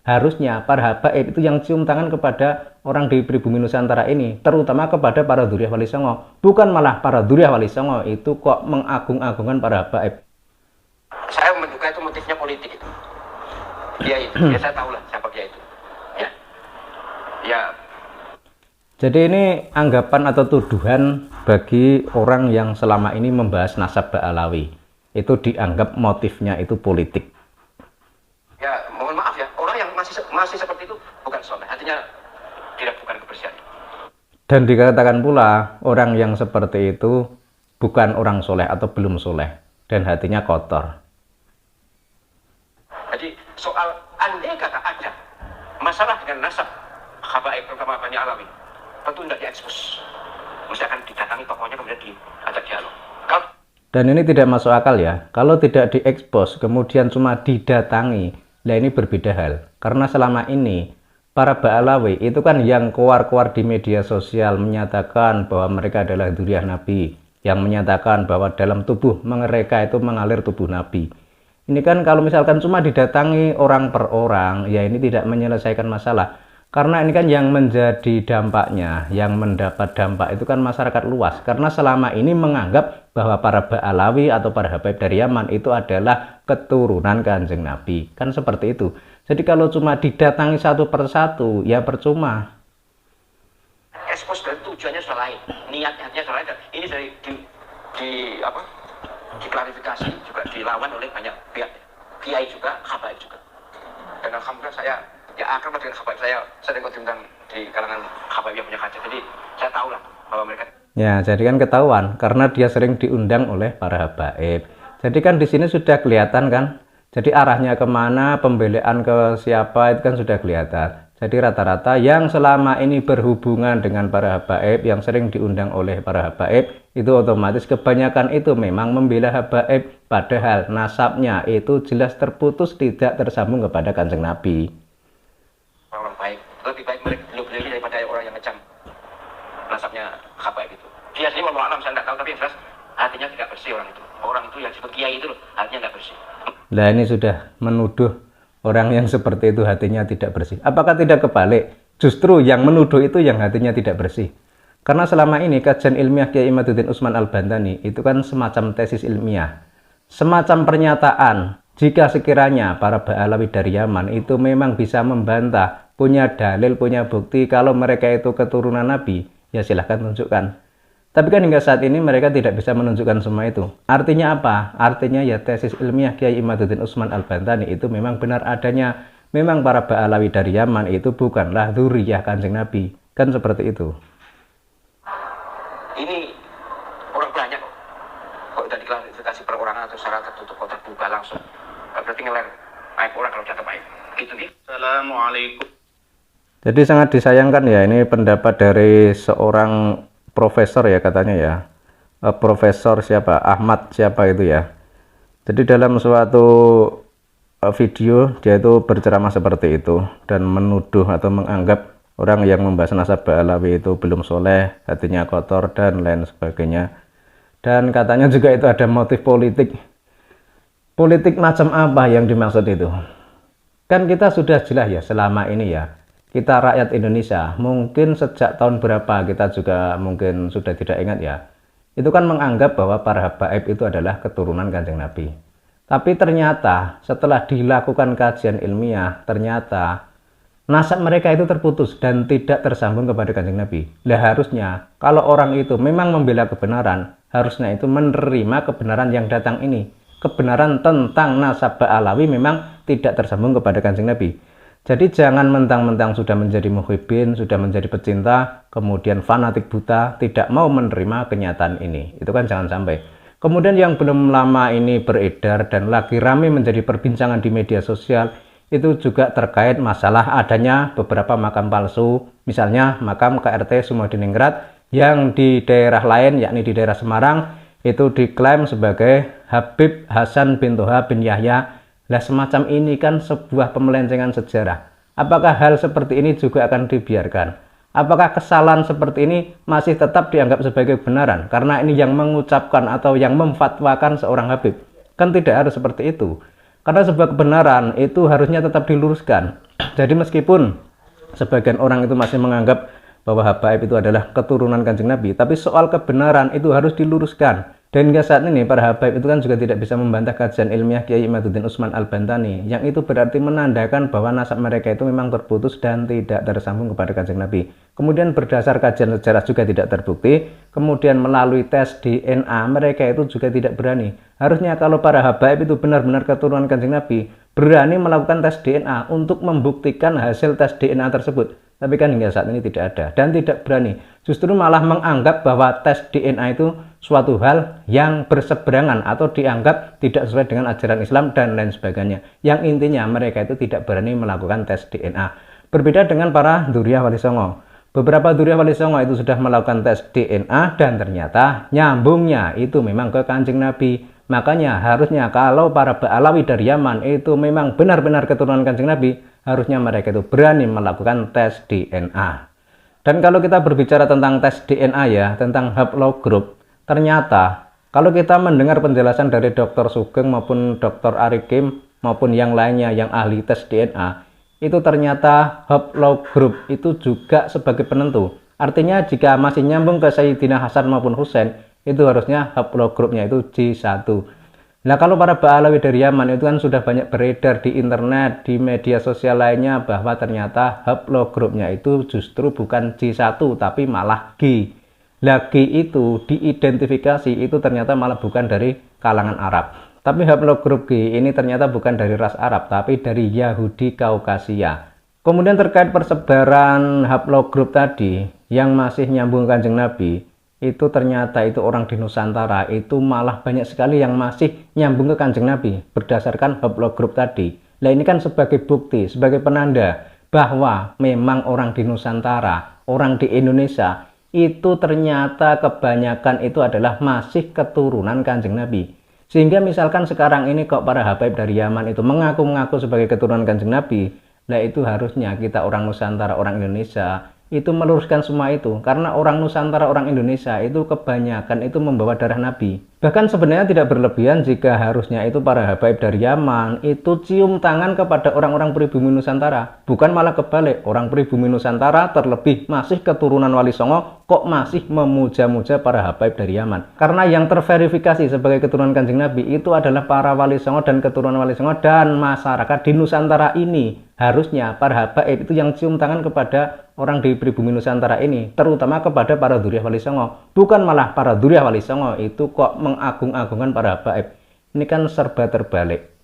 Harusnya para habaib itu yang cium tangan kepada orang di pribumi Nusantara ini, terutama kepada para dzurriyyah Wali Songo. Bukan malah para dzurriyyah Wali Songo itu kok mengagung-agungkan para habaib. Saya menduga itu motifnya politik itu. Dia itu, ya saya tahu lah siapa dia itu. Ya. Ya. Jadi ini anggapan atau tuduhan bagi orang yang selama ini membahas nasab Ba'alawi. Itu dianggap motifnya itu politik. Ya, mohon maaf ya, orang yang masih seperti itu bukan soleh, artinya diragukan kebersihan. Dan dikatakan pula orang yang seperti itu bukan orang soleh atau belum soleh dan hatinya kotor. Jadi soal andai kata ada masalah dengan nasab habaib terutama Bani Alawi, tentu tidak diekspos. Mesti akan didatangi tokohnya kemudian diajak dialog. Dan ini tidak masuk akal ya. Kalau tidak diekspos kemudian cuma didatangi, nah ini berbeda hal. Karena selama ini para Ba'alawi itu kan yang keluar-keluar di media sosial menyatakan bahwa mereka adalah dzurriyyah Nabi, yang menyatakan bahwa dalam tubuh mereka itu mengalir tubuh Nabi. Ini kan kalau misalkan cuma didatangi orang per orang, ya ini tidak menyelesaikan masalah. Karena ini kan yang menjadi dampaknya, yang mendapat dampak itu kan masyarakat luas. Karena selama ini menganggap bahwa para Ba'alawi atau para habaib dari Yaman itu adalah keturunan Kanjeng Nabi. Kan seperti itu. Jadi kalau cuma didatangi satu persatu, ya percuma. Ekspos dan tujuannya sudah lain, niatnya sudah lain. Dan ini dari diklarifikasi juga dilawan oleh banyak pihak, kiai juga, habaib juga. Dan alhamdulillah saya akrab dengan habaib, saya sering diundang di kalangan habaib yang punya hajat. Jadi saya tahu lah bahwa mereka. Ya, jadi kan ketahuan karena dia sering diundang oleh para habaib. Jadi kan di sini sudah kelihatan kan. Jadi arahnya kemana, pembelaan ke siapa itu kan sudah kelihatan. Jadi rata-rata yang selama ini berhubungan dengan para habaib, yang sering diundang oleh para habaib, itu otomatis kebanyakan itu memang membela habaib. Padahal nasabnya itu jelas terputus, tidak tersambung kepada Kanjeng Nabi. Orang baik, lebih baik beliau ini daripada orang yang ngecam nasabnya habaib itu. Dia sendiri wallahu alam saya tidak tahu, tapi yang jelas hatinya tidak bersih orang itu. Orang itu yang disebut kiai itu loh, hatinya tidak bersih. Nah ini sudah menuduh orang yang seperti itu hatinya tidak bersih. Apakah tidak kebalik? Justru yang menuduh itu yang hatinya tidak bersih. Karena selama ini kajian ilmiah Kiai Imaduddin Utsman Al-Bantani itu kan semacam tesis ilmiah. Semacam pernyataan jika sekiranya para Ba'alawi dari Yaman itu memang bisa membantah, punya dalil, punya bukti kalau mereka itu keturunan Nabi, ya silahkan tunjukkan. Tapi kan hingga saat ini mereka tidak bisa menunjukkan semua itu. Artinya apa? Artinya ya tesis ilmiah Kiai Imaduddin Utsman Al-Bantani itu memang benar adanya. Memang para Ba'alawi dari Yaman itu bukanlah dzurriyyah Kanjeng Nabi. Kan seperti itu. Ini orang banyak kok. Kalau udah diklarifikasi perorangan atau secara tertutup atau terbuka langsung. Berarti ngeler aib orang kalau jatuh aib. Gitu nih. Assalamualaikum. Jadi sangat disayangkan ya ini pendapat dari seorang profesor ya katanya ya, profesor siapa, Ahmad siapa itu ya. Jadi dalam suatu video dia itu berceramah seperti itu dan menuduh atau menganggap orang yang membahas nasab Ba'alawi itu belum soleh, hatinya kotor dan lain sebagainya. Dan katanya juga itu ada motif politik. Politik macam apa yang dimaksud itu? Kan kita sudah jelas ya selama ini ya. Kita rakyat Indonesia, mungkin sejak tahun berapa kita juga mungkin sudah tidak ingat ya. Itu kan menganggap bahwa para habaib itu adalah keturunan Kanjeng Nabi. Tapi ternyata setelah dilakukan kajian ilmiah, ternyata nasab mereka itu terputus dan tidak tersambung kepada Kanjeng Nabi. Lah harusnya kalau orang itu memang membela kebenaran, harusnya itu menerima kebenaran yang datang ini. Kebenaran tentang nasab Ba'alawi memang tidak tersambung kepada Kanjeng Nabi. Jadi jangan mentang-mentang sudah menjadi muhibbin, sudah menjadi pecinta, kemudian fanatik buta, tidak mau menerima kenyataan ini. Itu kan jangan sampai. Kemudian yang belum lama ini beredar dan lagi ramai menjadi perbincangan di media sosial, itu juga terkait masalah adanya beberapa makam palsu. Misalnya makam KRT Sumodiningrat yang di daerah lain, yakni di daerah Semarang, itu diklaim sebagai Habib Hasan bin Toha bin Yahya. Lah semacam ini kan sebuah pemelencengan sejarah. Apakah hal seperti ini juga akan dibiarkan? Apakah kesalahan seperti ini masih tetap dianggap sebagai kebenaran? Karena ini yang mengucapkan atau yang memfatwakan seorang habib. Kan tidak harus seperti itu. Karena sebuah kebenaran itu harusnya tetap diluruskan. Jadi meskipun sebagian orang itu masih menganggap bahwa habaib itu adalah keturunan Kanjeng Nabi, tapi soal kebenaran itu harus diluruskan. Dan hingga saat ini para habaib itu kan juga tidak bisa membantah kajian ilmiah Kiai Imaduddin Utsman Al-Bantani, yang itu berarti menandakan bahwa nasab mereka itu memang terputus dan tidak tersambung kepada Kanjeng Nabi. Kemudian berdasar kajian sejarah juga tidak terbukti, kemudian melalui tes DNA mereka itu juga tidak berani. Harusnya kalau para habaib itu benar-benar keturunan Kanjeng Nabi, berani melakukan tes DNA untuk membuktikan hasil tes DNA tersebut. Tapi kan hingga saat ini tidak ada dan tidak berani. Justru malah menganggap bahwa tes DNA itu suatu hal yang berseberangan atau dianggap tidak sesuai dengan ajaran Islam dan lain sebagainya. Yang intinya mereka itu tidak berani melakukan tes DNA. Berbeda dengan para Duriyah Wali Songo. Beberapa Duriyah Wali Songo itu sudah melakukan tes DNA dan ternyata nyambungnya itu memang ke Kanjeng Nabi. Makanya harusnya kalau para Ba'alawi dari Yaman itu memang benar-benar keturunan Kanjeng Nabi, harusnya mereka itu berani melakukan tes DNA. Dan kalau kita berbicara tentang tes DNA ya, tentang haplogroup, ternyata kalau kita mendengar penjelasan dari Dr. Sugeng maupun Dr. Arikim maupun yang lainnya yang ahli tes DNA, itu ternyata haplogroup itu juga sebagai penentu. Artinya jika masih nyambung ke Sayyidina Hasan maupun Husain, itu harusnya haplogrupnya itu J1. Nah kalau para Ba'alawi dari Yaman itu kan sudah banyak beredar di internet, di media sosial lainnya bahwa ternyata haplogrupnya itu justru bukan J1 tapi malah G. Nah G itu diidentifikasi itu ternyata malah bukan dari kalangan Arab. Tapi haplogrup G ini ternyata bukan dari ras Arab tapi dari Yahudi Kaukasia. Kemudian terkait persebaran haplogrup tadi yang masih nyambung Kanjeng Nabi, itu ternyata itu orang di Nusantara itu malah banyak sekali yang masih nyambung ke Kanjeng Nabi berdasarkan haplogrup tadi. Nah ini kan sebagai bukti, sebagai penanda bahwa memang orang di Nusantara, orang di Indonesia itu ternyata kebanyakan itu adalah masih keturunan Kanjeng Nabi. Sehingga misalkan sekarang ini kok para habaib dari Yaman itu mengaku-ngaku sebagai keturunan Kanjeng Nabi, nah itu harusnya kita orang Nusantara, orang Indonesia itu meluruskan semua itu, karena orang Nusantara, orang Indonesia itu kebanyakan itu membawa darah Nabi. Bahkan sebenarnya tidak berlebihan jika harusnya itu para habaib dari Yaman itu cium tangan kepada orang-orang pribumi Nusantara, bukan malah kebalik, orang pribumi Nusantara terlebih masih keturunan Wali Songo kok masih memuja-muja para habaib dari Yaman. Karena yang terverifikasi sebagai keturunan Kanjeng Nabi itu adalah para Wali Songo dan keturunan Wali Songo dan masyarakat di Nusantara ini. Harusnya para habaib itu yang cium tangan kepada orang di pribumi Nusantara ini, terutama kepada para Duriyah Wali Songo, bukan malah para Duriyah Wali Songo itu kok mengagung-agungkan para habaib. Ini kan serba terbalik.